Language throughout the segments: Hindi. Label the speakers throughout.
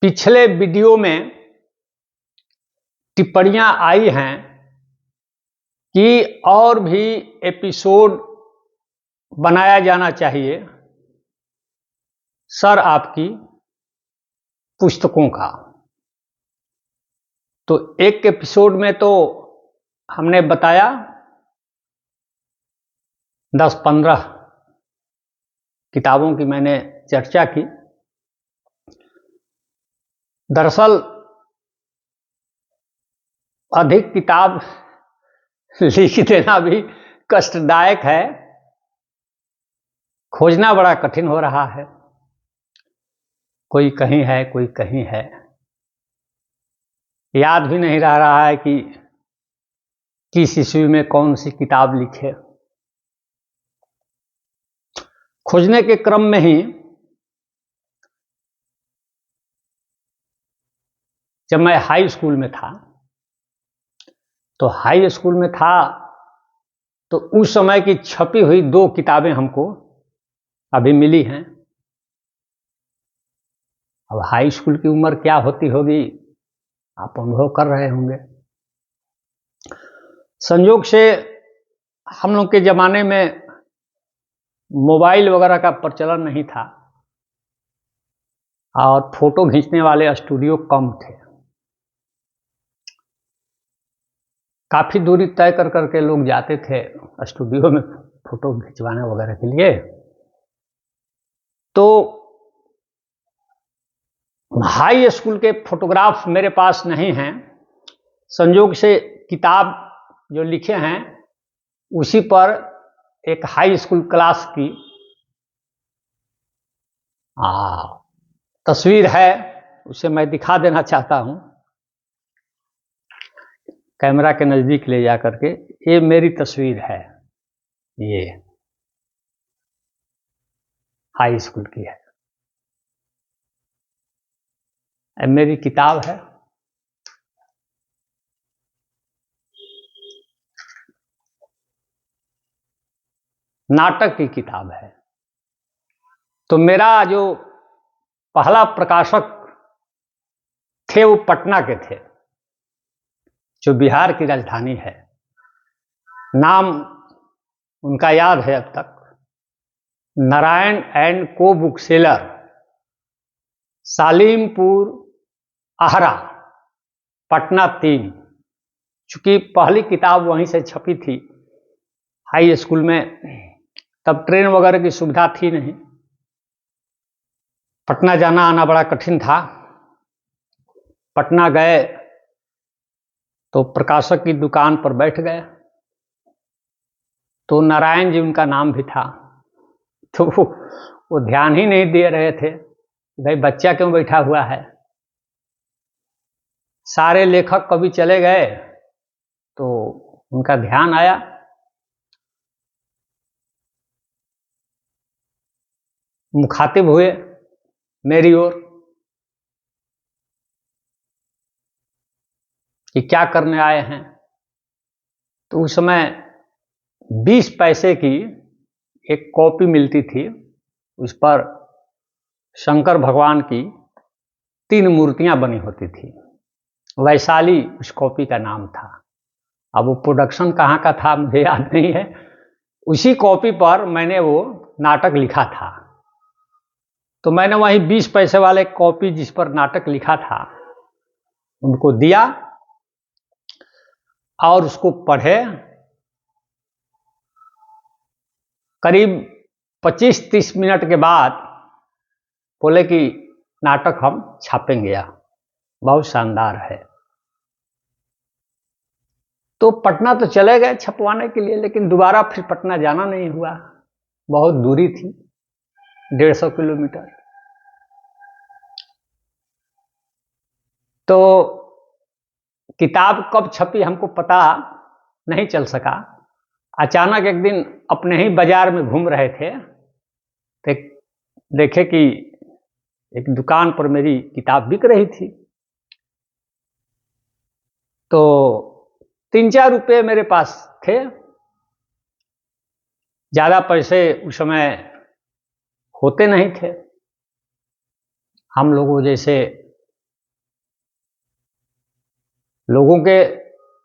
Speaker 1: पिछले वीडियो में टिप्पणियां आई हैं कि और भी एपिसोड बनाया जाना चाहिए सर आपकी पुस्तकों का। तो एक एपिसोड में तो हमने बताया 10-15 किताबों की मैंने चर्चा की। दरअसल अधिक किताब लिख देना भी कष्टदायक है, खोजना बड़ा कठिन हो रहा है। कोई कहीं है, कोई कहीं है, याद भी नहीं रह रहा है कि किस ईस्वी में कौन सी किताब लिखे। खोजने के क्रम में ही जब मैं हाई स्कूल में था, तो हाई स्कूल में था तो उस समय की छपी हुई 2 किताबें हमको अभी मिली हैं। अब हाई स्कूल की उम्र क्या होती होगी आप अनुभव कर रहे होंगे। संयोग से हम लोग के ज़माने में मोबाइल वगैरह का प्रचलन नहीं था और फोटो खींचने वाले स्टूडियो कम थे। काफ़ी दूरी तय कर करके लोग जाते थे स्टूडियो में फोटो खिंचवाने वगैरह के लिए। तो हाई स्कूल के फोटोग्राफ मेरे पास नहीं हैं। संयोग से किताब जो लिखे हैं उसी पर एक हाई स्कूल क्लास की तस्वीर है, उसे मैं दिखा देना चाहता हूं कैमरा के नज़दीक ले जा करके। ये मेरी तस्वीर है, ये हाई स्कूल की है। मेरी किताब है। नाटक की किताब है। तो मेरा जो पहला प्रकाशक थे वो पटना के थे, जो बिहार की राजधानी है। नाम उनका याद है अब तक, नारायण एंड को बुक सेलर, सालिमपुर आहरा, पटना 3। चूंकि पहली किताब वहीं से छपी थी हाई स्कूल में, तब ट्रेन वगैरह की सुविधा थी नहीं, पटना जाना आना बड़ा कठिन था। पटना गए तो प्रकाशक की दुकान पर बैठ गए, तो नारायण जी उनका नाम भी था। तो वो ध्यान ही नहीं दे रहे थे, भाई बच्चा क्यों बैठा हुआ है। सारे लेखक कवि चले गए तो उनका ध्यान आया, मुखातिब हुए मेरी ओर कि क्या करने आए हैं। तो उस समय 20 पैसे की एक कॉपी मिलती थी, उस पर शंकर भगवान की 3 मूर्तियां बनी होती थी। वैशाली उस कॉपी का नाम था। अब वो प्रोडक्शन कहाँ का था मुझे याद नहीं है। उसी कॉपी पर मैंने वो नाटक लिखा था। तो मैंने वही 20 पैसे वाले कॉपी जिस पर नाटक लिखा था उनको दिया और उसको पढ़े। करीब 25-30 मिनट के बाद बोले कि नाटक हम छापेंगे, बहुत शानदार है। तो पटना तो चले गए छपवाने के लिए, लेकिन दोबारा फिर पटना जाना नहीं हुआ, बहुत दूरी थी, 150 किलोमीटर। तो किताब कब छपी हमको पता नहीं चल सका। अचानक एक दिन अपने ही बाजार में घूम रहे थे तो देखे कि एक दुकान पर मेरी किताब बिक रही थी। तो 3-4 रुपये मेरे पास थे, ज़्यादा पैसे उस समय होते नहीं थे हम लोगों जैसे लोगों के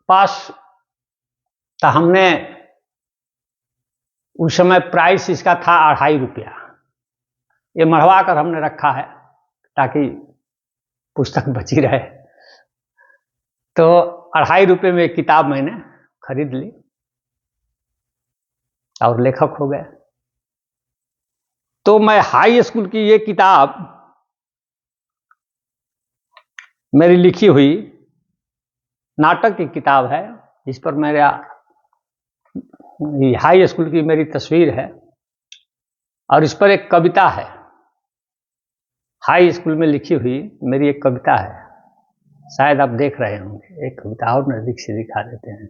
Speaker 1: पास। तो हमने उस समय प्राइस इसका था 2.5 रुपया। ये मढ़वा कर हमने रखा है ताकि पुस्तक बची रहे। तो 2.5 रुपये में एक किताब मैंने खरीद ली और लेखक हो गया। तो मैं हाई स्कूल की ये किताब मेरी लिखी हुई नाटक की किताब है, जिस पर मेरा हाई स्कूल की मेरी तस्वीर है और इस पर एक कविता है। हाई स्कूल में लिखी हुई मेरी एक कविता है, शायद आप देख रहे होंगे। एक कविता और नजदीक से दिखा देते हैं।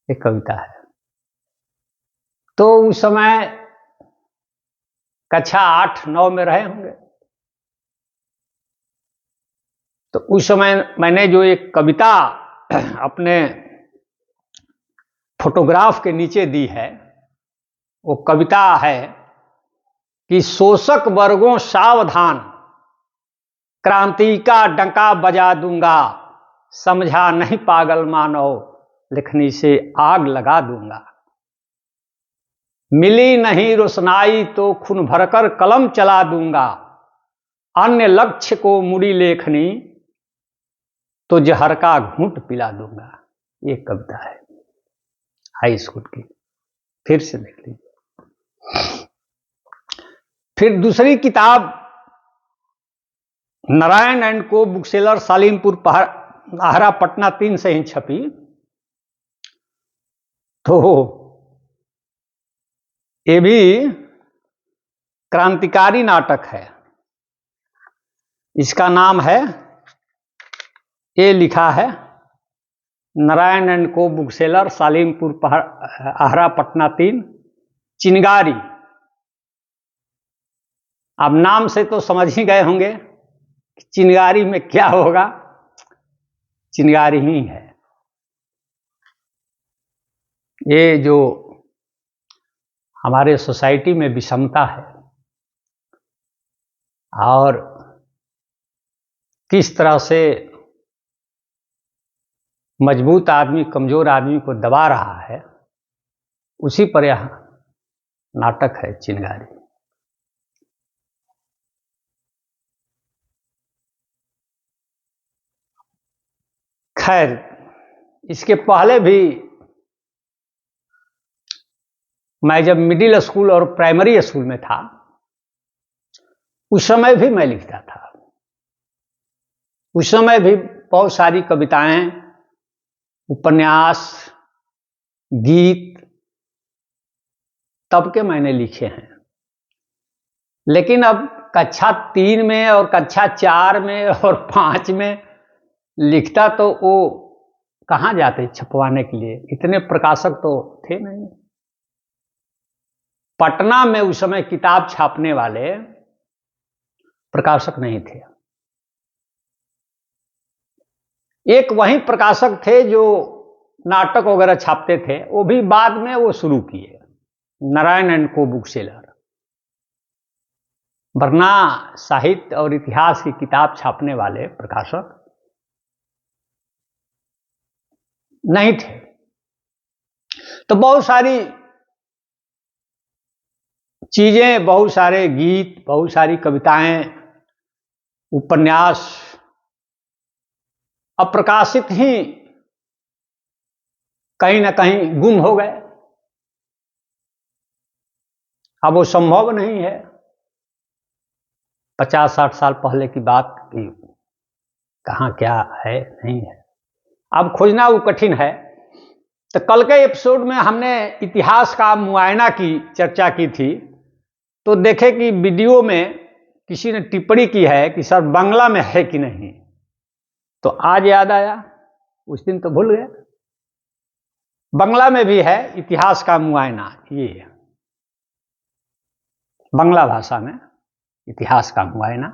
Speaker 1: एक कविता है। तो उस समय कक्षा 8-9 में रहे होंगे। तो उस समय मैंने जो एक कविता अपने फोटोग्राफ के नीचे दी है, वो कविता है कि शोषक वर्गों सावधान, क्रांति का डंका बजा दूंगा, समझा नहीं पागल मानव, लिखनी से आग लगा दूंगा। मिली नहीं रोशनाई तो खून भरकर कलम चला दूंगा, अन्य लक्ष्य को मुड़ी लेखनी तो जहर का घूंट पिला दूंगा। ये कविता है हाई स्कूल की। फिर से देख लीजिए। फिर दूसरी किताब नारायण एंड को बुक सेलर सालीमपुर आहारा पटना 3 से ही छपी। तो ये भी क्रांतिकारी नाटक है। इसका नाम है, ये लिखा है नारायण एंड को बुक सेलर सालीमपुर आहारा पटना 3, चिनगारी। आप नाम से तो समझ ही गए होंगे कि चिनगारी में क्या होगा। चिनगारी ही है। ये जो हमारे सोसाइटी में विषमता है और किस तरह से मजबूत आदमी कमजोर आदमी को दबा रहा है, उसी पर यह नाटक है चिनगारी। खैर, इसके पहले भी मैं जब मिडिल स्कूल और प्राइमरी स्कूल में था, उस समय भी मैं लिखता था। उस समय भी बहुत सारी कविताएं, उपन्यास, गीत तब के मैंने लिखे हैं। लेकिन अब कक्षा 3 में और कक्षा 4 में और 5 में लिखता तो वो कहाँ जाते छपवाने के लिए। इतने प्रकाशक तो थे नहीं। पटना में उस समय किताब छापने वाले प्रकाशक नहीं थे। एक वही प्रकाशक थे जो नाटक वगैरह छापते थे, वो भी बाद में वो शुरू किए, नारायण एंड को बुक सेलर। वरना साहित्य और इतिहास की किताब छापने वाले प्रकाशक नहीं थे। तो बहुत सारी चीजें, बहुत सारे गीत, बहुत सारी कविताएं, उपन्यास अप्रकाशित ही कहीं ना कहीं गुम हो गए। अब वो संभव नहीं है। 50-60 साल पहले की बात की कहाँ क्या है, नहीं है। अब खोजना वो कठिन है। तो कल के एपिसोड में हमने इतिहास का मुआयना की चर्चा की थी। तो देखे कि वीडियो में किसी ने टिप्पणी की है कि सर बांग्ला में है कि नहीं। तो आज याद आया, उस दिन तो भूल गए। बांग्ला में भी है इतिहास का मुआयना। ये बांग्ला भाषा में इतिहास का मुआयना।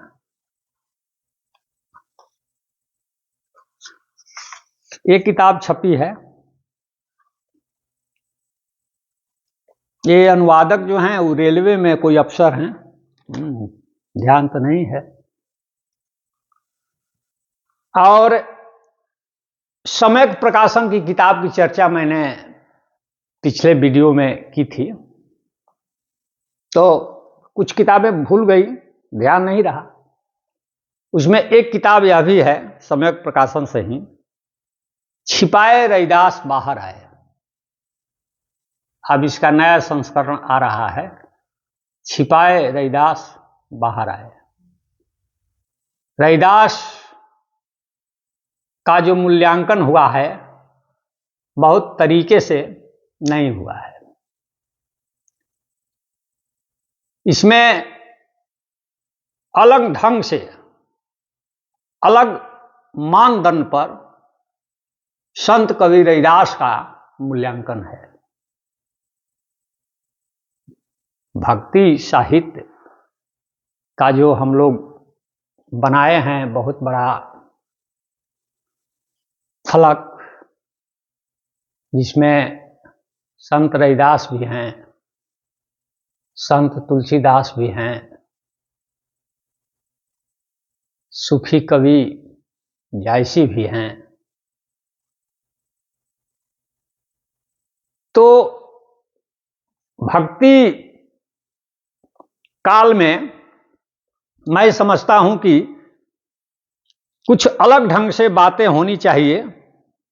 Speaker 1: ये किताब छपी है। ये अनुवादक जो हैं वो रेलवे में कोई अफसर हैं, ध्यान तो नहीं है। और सम्यक प्रकाशन की किताब की चर्चा मैंने पिछले वीडियो में की थी, तो कुछ किताबें भूल गई, ध्यान नहीं रहा। उसमें एक किताब यह भी है सम्यक प्रकाशन से ही, छिपाए रैदास बाहर आए। अब इसका नया संस्करण आ रहा है, छिपाए रैदास बाहर आए। रैदास का जो मूल्यांकन हुआ है बहुत तरीके से नहीं हुआ है। इसमें अलग ढंग से, अलग मानदंड पर संत कवि रैदास का मूल्यांकन है। भक्ति साहित्य का जो हम लोग बनाए हैं बहुत बड़ा फलक, जिसमें संत रैदास भी हैं, संत तुलसीदास भी हैं, सूफी कवि जायसी भी हैं, तो भक्ति काल में मैं समझता हूं कि कुछ अलग ढंग से बातें होनी चाहिए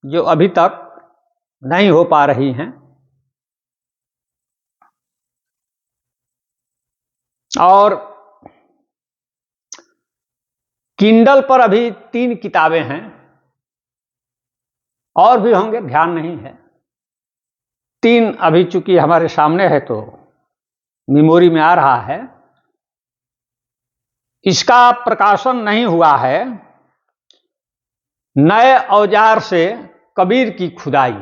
Speaker 1: जो अभी तक नहीं हो पा रही हैं। और किंडल पर अभी 3 किताबें हैं, और भी होंगे, ध्यान नहीं है। 3 अभी चूंकि हमारे सामने है तो मेमोरी में आ रहा है। इसका प्रकाशन नहीं हुआ है। नए औजार से कबीर की खुदाई,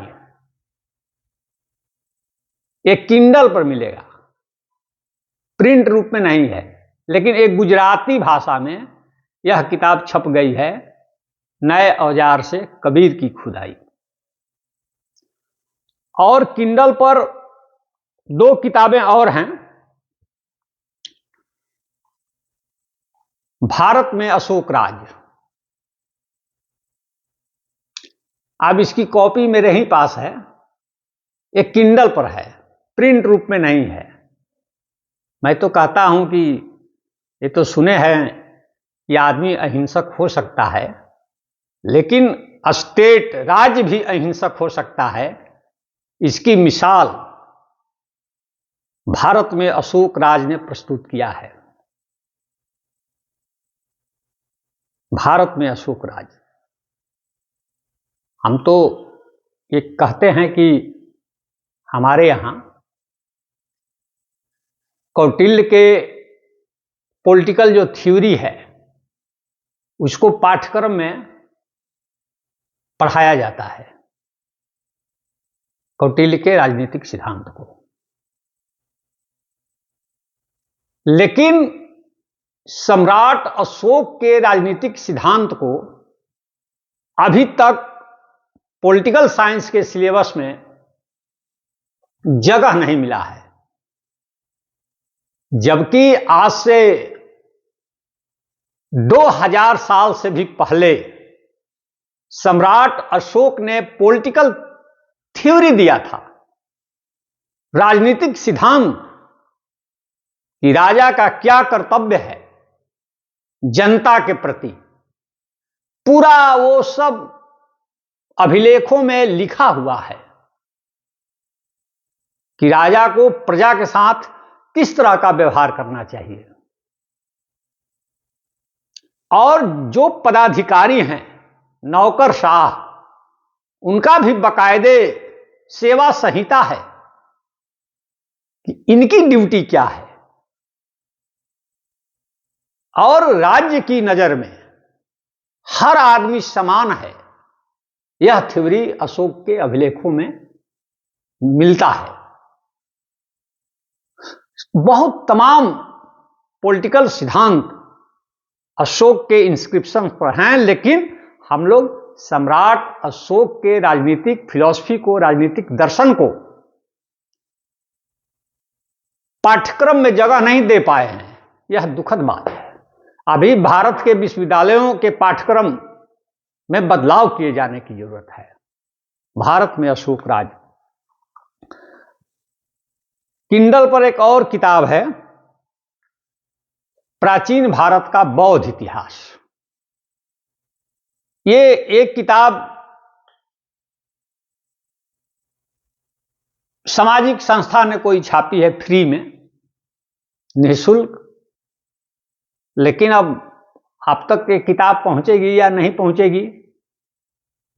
Speaker 1: एक किंडल पर मिलेगा, प्रिंट रूप में नहीं है, लेकिन एक गुजराती भाषा में यह किताब छप गई है, नए औजार से कबीर की खुदाई। और किंडल पर 2 किताबें और हैं, भारत में अशोक राज। अब इसकी कॉपी मेरे ही पास है, एक किंडल पर है, प्रिंट रूप में नहीं है। मैं तो कहता हूं कि ये तो सुने हैं कि आदमी अहिंसक हो सकता है, लेकिन स्टेट, राज्य भी अहिंसक हो सकता है। इसकी मिसाल भारत में अशोक राज ने प्रस्तुत किया है। भारत में अशोक राज, हम तो ये कहते हैं कि हमारे यहां कौटिल्य के पॉलिटिकल जो थ्योरी है उसको पाठ्यक्रम में पढ़ाया जाता है, कौटिल्य के राजनीतिक सिद्धांत को। लेकिन सम्राट अशोक के राजनीतिक सिद्धांत को अभी तक पॉलिटिकल साइंस के सिलेबस में जगह नहीं मिला है, जबकि आज से 2000 साल से भी पहले सम्राट अशोक ने पॉलिटिकल थ्योरी दिया था, राजनीतिक सिद्धांत, कि राजा का क्या कर्तव्य है जनता के प्रति। पूरा वो सब अभिलेखों में लिखा हुआ है कि राजा को प्रजा के साथ किस तरह का व्यवहार करना चाहिए। और जो पदाधिकारी हैं, नौकरशाह, उनका भी बाकायदे सेवा संहिता है कि इनकी ड्यूटी क्या है। और राज्य की नजर में हर आदमी समान है, यह थ्योरी अशोक के अभिलेखों में मिलता है। बहुत तमाम पॉलिटिकल सिद्धांत अशोक के इंस्क्रिप्शन पर हैं, लेकिन हम लोग सम्राट अशोक के राजनीतिक फिलॉसफी को, राजनीतिक दर्शन को पाठ्यक्रम में जगह नहीं दे पाए हैं। यह दुखद बात है। अभी भारत के विश्वविद्यालयों के पाठ्यक्रम में बदलाव किए जाने की जरूरत है। भारत में अशोक राज। किंडल पर एक और किताब है, प्राचीन भारत का बौद्ध इतिहास। ये एक किताब सामाजिक संस्था ने कोई छापी है फ्री में, निःशुल्क। लेकिन अब आप तक ये किताब पहुंचेगी या नहीं पहुंचेगी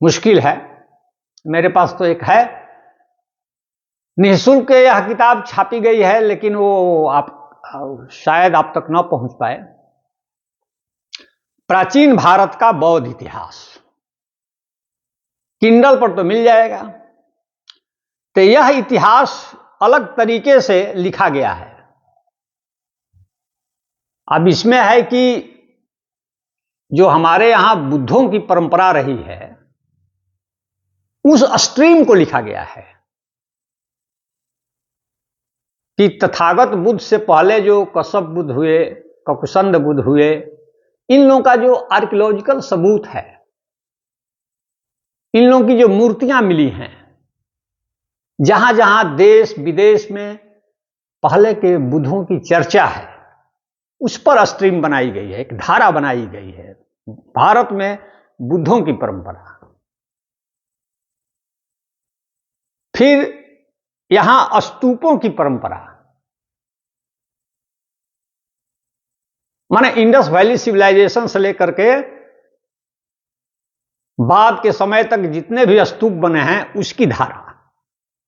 Speaker 1: मुश्किल है। मेरे पास तो एक है, निःशुल्क यह किताब छापी गई है, लेकिन वो आप शायद आप तक न पहुंच पाए। प्राचीन भारत का बौद्ध इतिहास किंडल पर तो मिल जाएगा। तो यह इतिहास अलग तरीके से लिखा गया है। अब इसमें है कि जो हमारे यहां बुद्धों की परंपरा रही है उस स्ट्रीम को लिखा गया है कि तथागत बुद्ध से पहले जो कश्यप बुद्ध हुए, ककुसंद बुद्ध हुए, इन लोगों का जो आर्कियोलॉजिकल सबूत है, इन लोगों की जो मूर्तियां मिली हैं, जहां जहां देश विदेश में पहले के बुद्धों की चर्चा है, उस पर स्ट्रीम बनाई गई है, एक धारा बनाई गई है। भारत में बुद्धों की परंपरा, फिर यहां स्तूपों की परंपरा, माने इंडस वैली सिविलाइजेशन से लेकर के बाद के समय तक जितने भी स्तूप बने हैं उसकी धारा,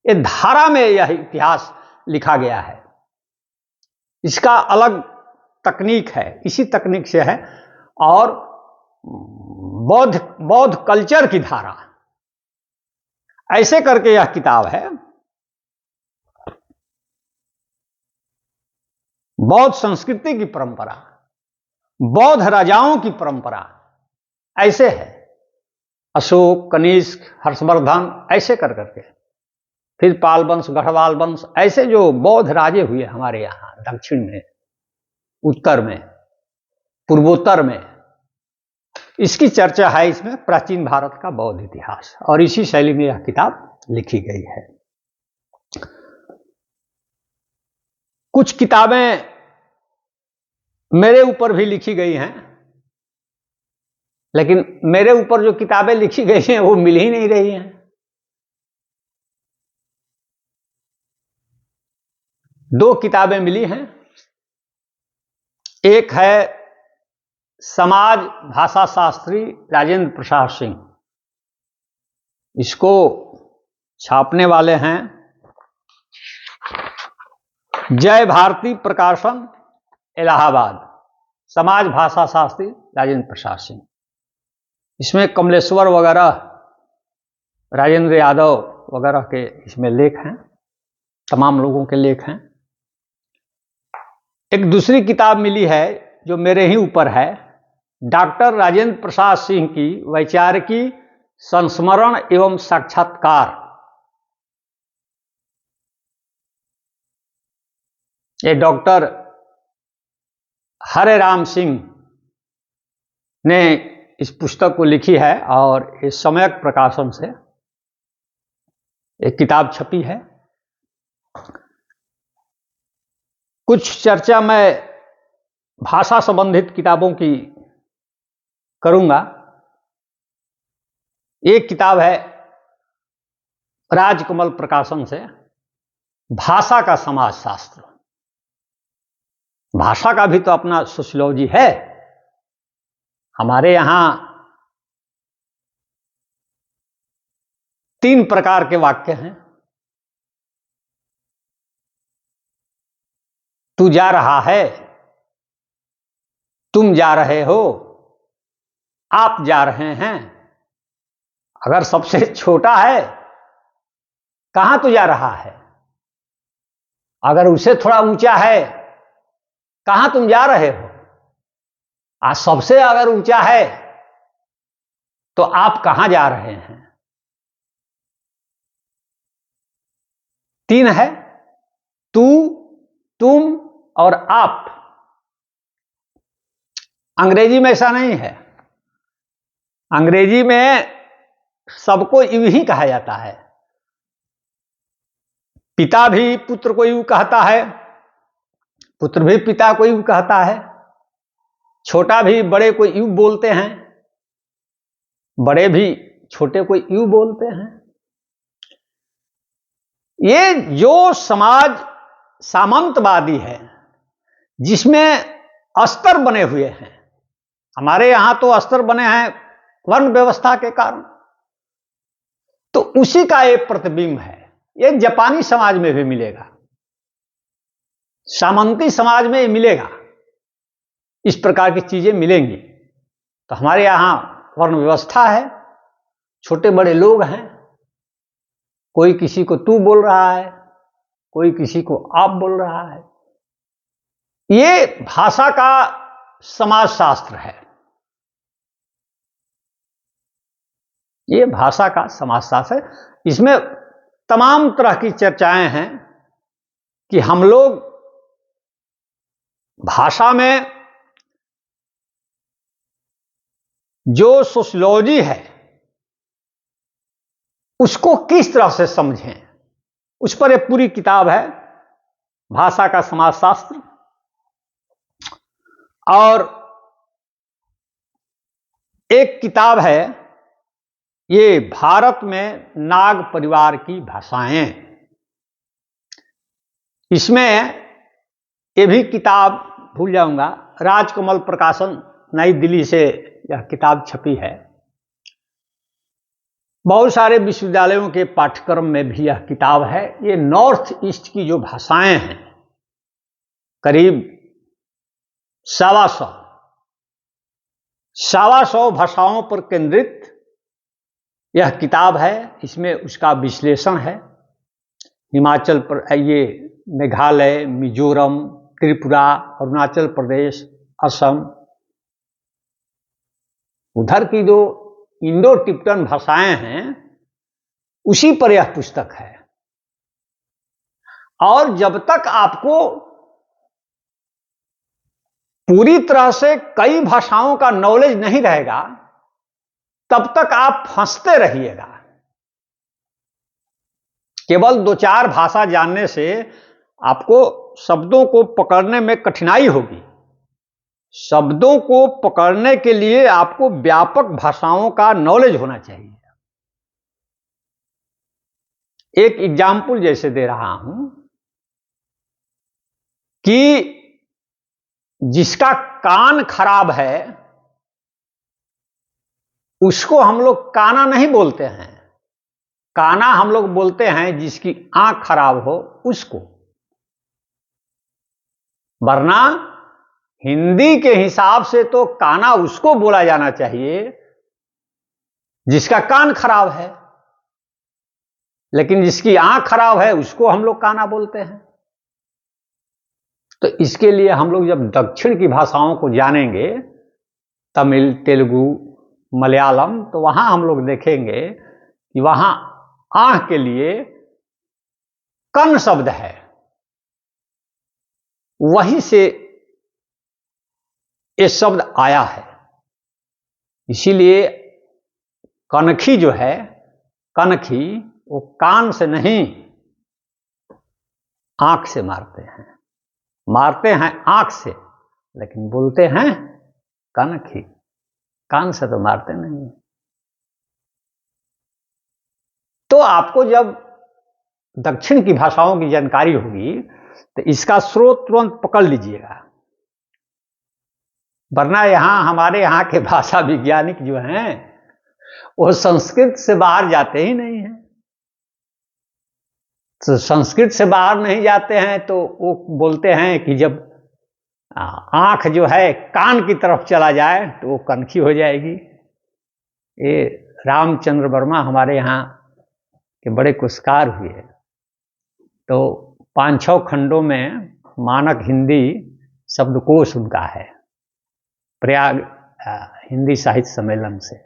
Speaker 1: ये धारा में यह इतिहास लिखा गया है। इसका अलग तकनीक है, इसी तकनीक से है। और बौद्ध कल्चर की धारा, ऐसे करके यह किताब है। बौद्ध संस्कृति की परंपरा, बौद्ध राजाओं की परंपरा, ऐसे है। अशोक, कनिष्क, हर्षवर्धन, ऐसे कर करके, फिर पाल वंश, गढ़वाल वंश, ऐसे जो बौद्ध राजे हुए हमारे यहां दक्षिण में, उत्तर में, पूर्वोत्तर में, इसकी चर्चा है इसमें, प्राचीन भारत का बौद्ध इतिहास। और इसी शैली में यह किताब लिखी गई है। कुछ किताबें मेरे ऊपर भी लिखी गई हैं, लेकिन मेरे ऊपर जो किताबें लिखी गई हैं वो मिल ही नहीं रही हैं। दो किताबें मिली हैं। एक है समाज भाषा शास्त्री राजेंद्र प्रसाद सिंह, इसको छापने वाले हैं जय भारती प्रकाशन, इलाहाबाद। समाज भाषा शास्त्री राजेंद्र प्रसाद सिंह, इसमें कमलेश्वर वगैरह, राजेंद्र यादव वगैरह के इसमें लेख हैं, तमाम लोगों के लेख हैं। एक दूसरी किताब मिली है जो मेरे ही ऊपर है, डॉक्टर राजेंद्र प्रसाद सिंह की वैचारिकी संस्मरण एवं साक्षात्कार। ये डॉक्टर हरे राम सिंह ने इस पुस्तक को लिखी है और इस सम्यक प्रकाशन से एक किताब छपी है। कुछ चर्चा मैं भाषा संबंधित किताबों की करूंगा। एक किताब है राजकमल प्रकाशन से, भाषा का समाजशास्त्र। भाषा का भी तो अपना सोशियोलॉजी है। हमारे यहां 3 प्रकार के वाक्य हैं। तू जा रहा है, तुम जा रहे हो, आप जा रहे हैं। अगर सबसे छोटा है, कहां तू जा रहा है? अगर उसे थोड़ा ऊंचा है, कहां तुम जा रहे हो? आज सबसे अगर ऊंचा है तो आप कहां जा रहे हैं? 3 है, तू, तुम और आप। अंग्रेजी में ऐसा नहीं है। अंग्रेजी में सबको यूं ही कहा जाता है। पिता भी पुत्र को यूं कहता है, पुत्र भी पिता को यूं कहता है, छोटा भी बड़े को यूं बोलते हैं, बड़े भी छोटे को यूं बोलते हैं। ये जो समाज सामंतवादी है, जिसमें स्तर बने हुए हैं, हमारे यहां तो स्तर बने हैं वर्ण व्यवस्था के कारण, तो उसी का एक प्रतिबिंब है। ये जापानी समाज में भी मिलेगा, सामंती समाज में मिलेगा, इस प्रकार की चीजें मिलेंगी। तो हमारे यहां वर्ण व्यवस्था है, छोटे बड़े लोग हैं, कोई किसी को तू बोल रहा है, कोई किसी को आप बोल रहा है। ये भाषा का समाजशास्त्र है, ये भाषा का समाजशास्त्र है। इसमें तमाम तरह की चर्चाएं हैं कि हम लोग भाषा में जो सोशियोलॉजी है उसको किस तरह से समझें, उस पर एक पूरी किताब है, भाषा का समाजशास्त्र। और एक किताब है, ये भारत में नाग परिवार की भाषाएं। इसमें ये भी किताब भूल जाऊंगा, राजकमल प्रकाशन नई दिल्ली से यह किताब छपी है। बहुत सारे विश्वविद्यालयों के पाठ्यक्रम में भी यह किताब है। ये नॉर्थ ईस्ट की जो भाषाएं हैं, करीब 125 भाषाओं पर केंद्रित यह किताब है। इसमें उसका विश्लेषण है। हिमाचल पर ये मेघालय, मिजोरम, त्रिपुरा, अरुणाचल प्रदेश, असम, उधर की जो इंडो टिबेटन भाषाएं हैं उसी पर यह पुस्तक है। और जब तक आपको पूरी तरह से कई भाषाओं का नॉलेज नहीं रहेगा, तब तक आप फंसते रहिएगा। केवल 2-4 भाषा जानने से आपको शब्दों को पकड़ने में कठिनाई होगी। शब्दों को पकड़ने के लिए आपको व्यापक भाषाओं का नॉलेज होना चाहिए। एक एग्जाम्पल जैसे दे रहा हूं कि जिसका कान खराब है उसको हम लोग काना नहीं बोलते हैं, काना हम लोग बोलते हैं जिसकी आंख खराब हो उसको। वरना हिंदी के हिसाब से तो काना उसको बोला जाना चाहिए जिसका कान खराब है, लेकिन जिसकी आंख खराब है उसको हम लोग काना बोलते हैं। तो इसके लिए हम लोग जब दक्षिण की भाषाओं को जानेंगे, तमिल, तेलुगु, मलयालम, तो वहां हम लोग देखेंगे कि वहां आंख के लिए कन शब्द है, वहीं से ये शब्द आया है। इसीलिए कनखी जो है, कनखी, वो कान से नहीं आंख से मारते हैं, मारते हैं आंख से, लेकिन बोलते हैं कनखी, कान से तो मारते नहीं। तो आपको जब दक्षिण की भाषाओं की जानकारी होगी तो इसका स्रोत तुरंत पकड़ लीजिएगा। वरना यहां हमारे यहां के भाषा वैज्ञानिक जो हैं वो संस्कृत से बाहर जाते ही नहीं हैं। तो संस्कृत से बाहर नहीं जाते हैं तो वो बोलते हैं कि जब आंख जो है कान की तरफ चला जाए तो वो कनखी हो जाएगी। ये रामचंद्र वर्मा हमारे यहाँ के बड़े कुशकार हुए, तो 5-6 खंडों में मानक हिंदी शब्दकोश उनका है, प्रयाग हिंदी साहित्य सम्मेलन से।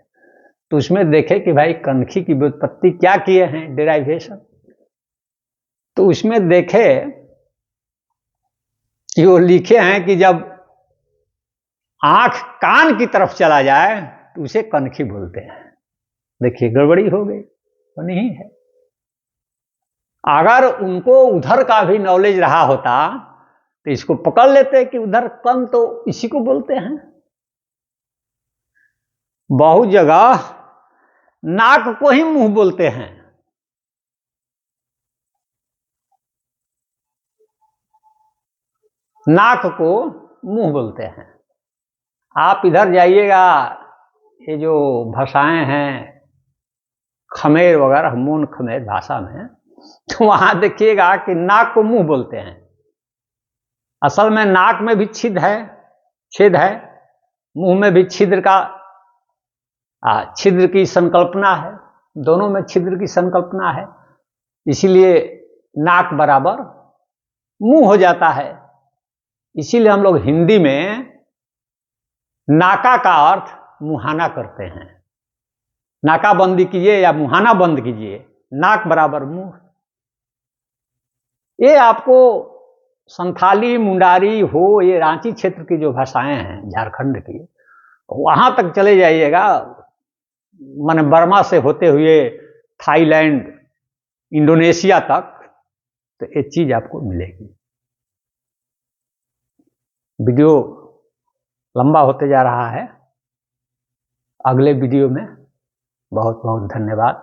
Speaker 1: तो उसमें देखे कि भाई कनखी की व्युत्पत्ति क्या किए हैं, डेराइवेशन। तो उसमें देखे कि वो लिखे हैं कि जब आंख कान की तरफ चला जाए तो उसे कनखी बोलते हैं। देखिए गड़बड़ी हो गई तो नहीं है। अगर उनको उधर का भी नॉलेज रहा होता तो इसको पकड़ लेते कि उधर कन तो इसी को बोलते हैं। बहुत जगह नाक को ही मुंह बोलते हैं। नाक को मुंह बोलते हैं। आप इधर जाइएगा, ये जो भाषाएं हैं खमेर वगैरह, मोन खमेर भाषा में, तो वहां देखिएगा कि नाक को मुंह बोलते हैं। असल में नाक में भी छेद है, मुंह में भी छिद्र की संकल्पना है, दोनों में छिद्र की संकल्पना है, इसीलिए नाक बराबर मुंह हो जाता है। इसीलिए हम लोग हिंदी में नाका का अर्थ मुहाना करते हैं। नाका बंदी कीजिए या मुहाना बंद कीजिए, नाक बराबर मुंह। ये आपको संथाली, मुंडारी हो, ये रांची क्षेत्र की जो भाषाएं हैं झारखंड की, वहां तक चले जाइएगा, माने बर्मा से होते हुए थाईलैंड, इंडोनेशिया तक, तो ये चीज आपको मिलेगी। वीडियो लंबा होते जा रहा है। अगले वीडियो में बहुत बहुत धन्यवाद।